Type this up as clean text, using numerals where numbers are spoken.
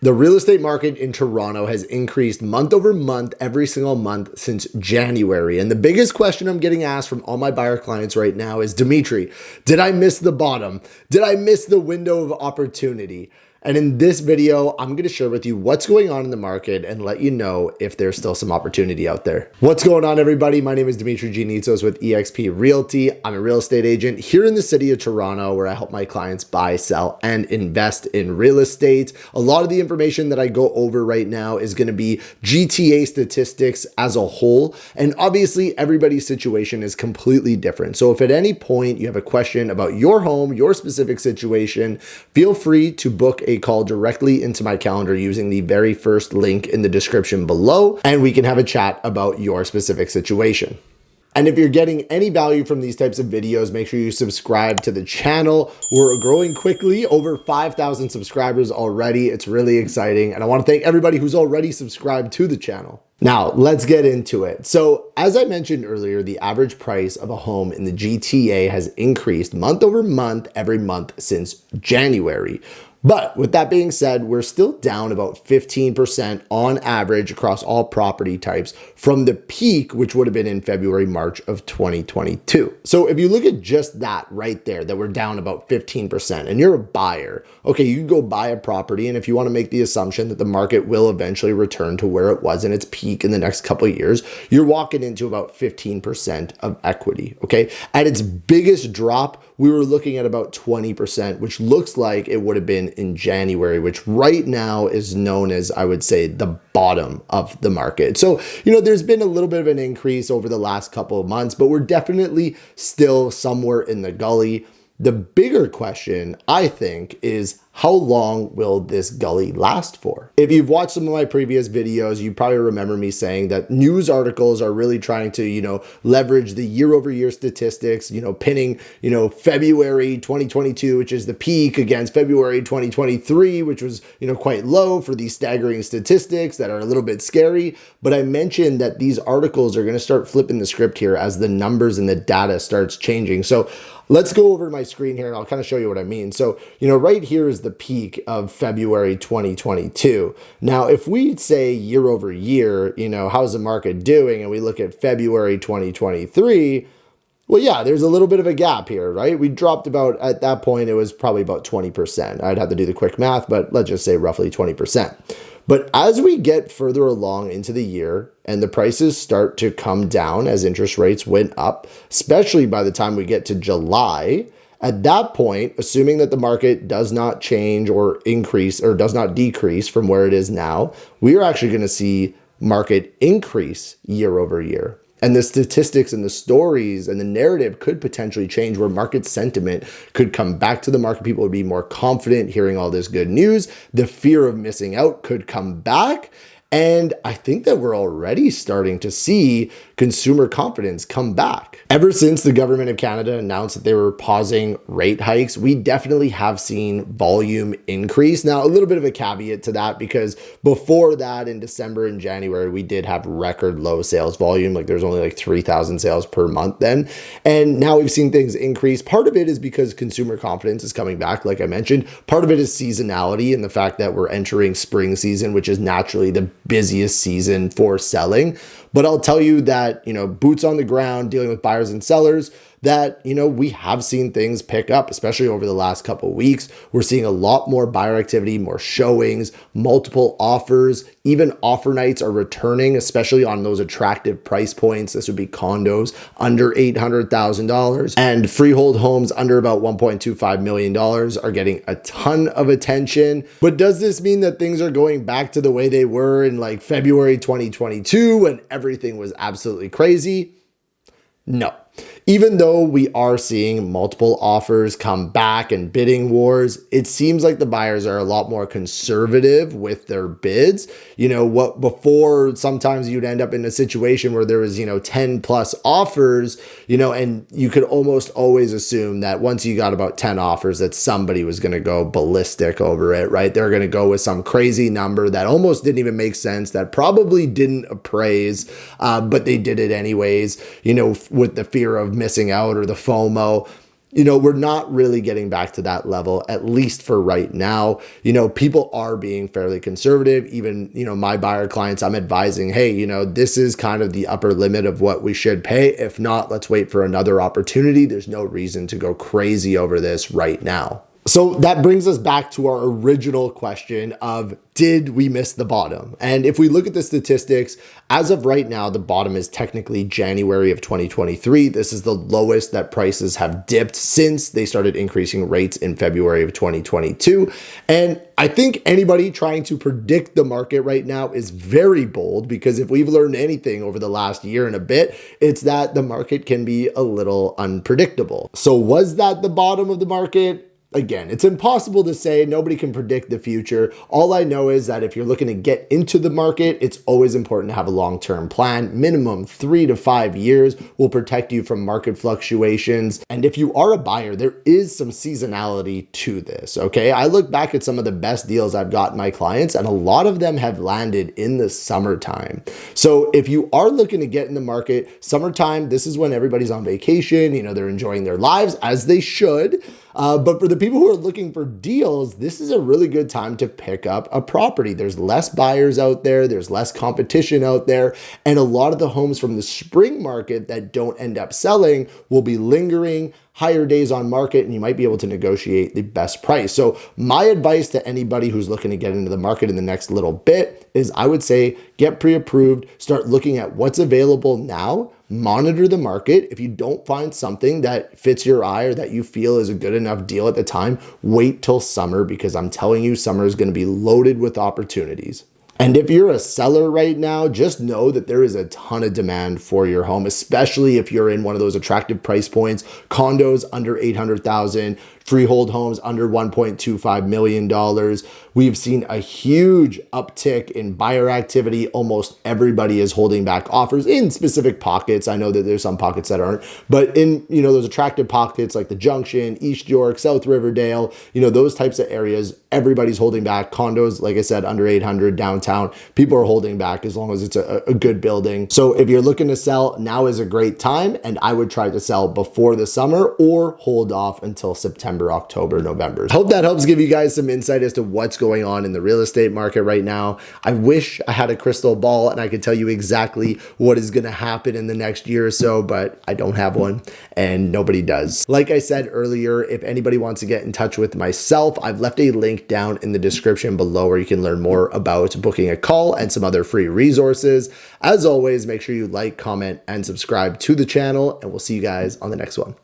The real estate market in Toronto has increased month over month, every single month since January. And the biggest question I'm getting asked from all my buyer clients right now is, Demetri, did I miss the bottom? Did I miss the window of opportunity? And in this video, I'm going to share with you what's going on in the market and let you know if there's still some opportunity out there. What's going on, everybody? My name is Demetres Giannitsos with eXp Realty. I'm a real estate agent here in the city of Toronto where I help my clients buy, sell, and invest in real estate. A lot of the information that I go over right now is going to be GTA statistics as a whole. And obviously, everybody's situation is completely different. So if at any point you have a question about your home, your specific situation, feel free to book a call directly into my calendar using the very first link in the description below, and we can have a chat about your specific situation. And if you're getting any value from these types of videos, make sure you subscribe to the channel. We're growing quickly, over 5,000 subscribers already. It's really exciting. And I want to thank everybody who's already subscribed to the channel. Now, let's get into it. So as I mentioned earlier, the average price of a home in the GTA has increased month over month, every month since January. But with that being said, we're still down about 15% on average across all property types from the peak, which would have been in February, March of 2022. So if you look at just that right there, that we're down about 15% and you're a buyer, okay, you can go buy a property. And if you want to make the assumption that the market will eventually return to where it was in its peak in the next couple of years, you're walking into about 15% of equity, okay? At its biggest drop, we were looking at about 20%, which looks like it would have been in January, which right now is known as, I would say, the bottom of the market. So, there's been a little bit of an increase over the last couple of months, but we're definitely still somewhere in the gully. The bigger question, I think, is how long will this gully last for? If you've watched some of my previous videos, you probably remember me saying that news articles are really trying to, leverage the year over year statistics, pinning, February 2022, which is the peak, against February 2023, which was, quite low, for these staggering statistics that are a little bit scary. But I mentioned that these articles are going to start flipping the script here as the numbers and the data starts changing. So let's go over to my screen here and I'll kind of show you what I mean. So, right here is the peak of February 2022. Now, if we say year over year, how's the market doing? And we look at February 2023, well, yeah, there's a little bit of a gap here, right? We dropped about, at that point, it was probably about 20%. I'd have to do the quick math, but let's just say roughly 20%. But as we get further along into the year and the prices start to come down as interest rates went up, especially by the time we get to July, at that point, assuming that the market does not change or increase or does not decrease from where it is now, we are actually going to see market increase year over year. And the statistics and the stories and the narrative could potentially change, where market sentiment could come back to the market. People would be more confident hearing all this good news. The fear of missing out could come back. And I think that we're already starting to see consumer confidence come back. Ever since the government of Canada announced that they were pausing rate hikes, we definitely have seen volume increase. Now, a little bit of a caveat to that, because before that, in December and January, we did have record low sales volume. Like there's only like 3,000 sales per month then. And now we've seen things increase. Part of it is because consumer confidence is coming back, like I mentioned. Part of it is seasonality and the fact that we're entering spring season, which is naturally the busiest season for selling. But I'll tell you that, boots on the ground, dealing with buyers and sellers, that, we have seen things pick up, especially over the last couple of weeks. We're seeing a lot more buyer activity, more showings, multiple offers, even offer nights are returning, especially on those attractive price points. This would be condos under $800,000, and freehold homes under about $1.25 million are getting a ton of attention. But does this mean that things are going back to the way they were in like February 2022 when everything was absolutely crazy? No. Even though we are seeing multiple offers come back and bidding wars, it seems like the buyers are a lot more conservative with their bids. What before, sometimes you'd end up in a situation where there was, 10 plus offers, and you could almost always assume that once you got about 10 offers, that somebody was going to go ballistic over it, right? They're going to go with some crazy number that almost didn't even make sense, that probably didn't appraise, but they did it anyways, with the fear of missing out or the FOMO. we're not really getting back to that level, at least for right now. People are being fairly conservative. Even, my buyer clients, I'm advising, hey, this is kind of the upper limit of what we should pay. If not, let's wait for another opportunity. There's no reason to go crazy over this right now. So that brings us back to our original question of, did we miss the bottom? And if we look at the statistics, as of right now, the bottom is technically January of 2023. This is the lowest that prices have dipped since they started increasing rates in February of 2022. And I think anybody trying to predict the market right now is very bold, because if we've learned anything over the last year and a bit, it's that the market can be a little unpredictable. So was that the bottom of the market? Again, it's impossible to say. Nobody can predict the future. All I know is that if you're looking to get into the market, it's always important to have a long-term plan. Minimum 3 to 5 years will protect you from market fluctuations. And if you are a buyer, there is some seasonality to this, okay? I look back at some of the best deals I've gotten my clients, and a lot of them have landed in the summertime. So if you are looking to get in the market, summertime, this is when everybody's on vacation, they're enjoying their lives, as they should. But for the people who are looking for deals, this is a really good time to pick up a property. There's less buyers out there, there's less competition out there, and a lot of the homes from the spring market that don't end up selling will be lingering, higher days on market, and you might be able to negotiate the best price. So my advice to anybody who's looking to get into the market in the next little bit is, I would say, get pre-approved, start looking at what's available now, monitor the market. If you don't find something that fits your eye or that you feel is a good enough deal at the time, wait till summer, because I'm telling you, summer is going to be loaded with opportunities. And if you're a seller right now, just know that there is a ton of demand for your home, especially if you're in one of those attractive price points, condos under $800,000, freehold homes under $1.25 million. We've seen a huge uptick in buyer activity. Almost everybody is holding back offers in specific pockets. I know that there's some pockets that aren't, but in, those attractive pockets like the Junction, East York, South Riverdale, those types of areas, everybody's holding back. Condos, like I said, under 800 downtown, people are holding back as long as it's a good building. So if you're looking to sell, now is a great time, and I would try to sell before the summer or hold off until September, October, November. Hope that helps give you guys some insight as to what's going on in the real estate market right now. I wish I had a crystal ball and I could tell you exactly what is going to happen in the next year or so, but I don't have one, and nobody does. Like I said earlier, if anybody wants to get in touch with myself, I've left a link down in the description below where you can learn more about booking a call and some other free resources. As always, make sure you like, comment, and subscribe to the channel, and we'll see you guys on the next one.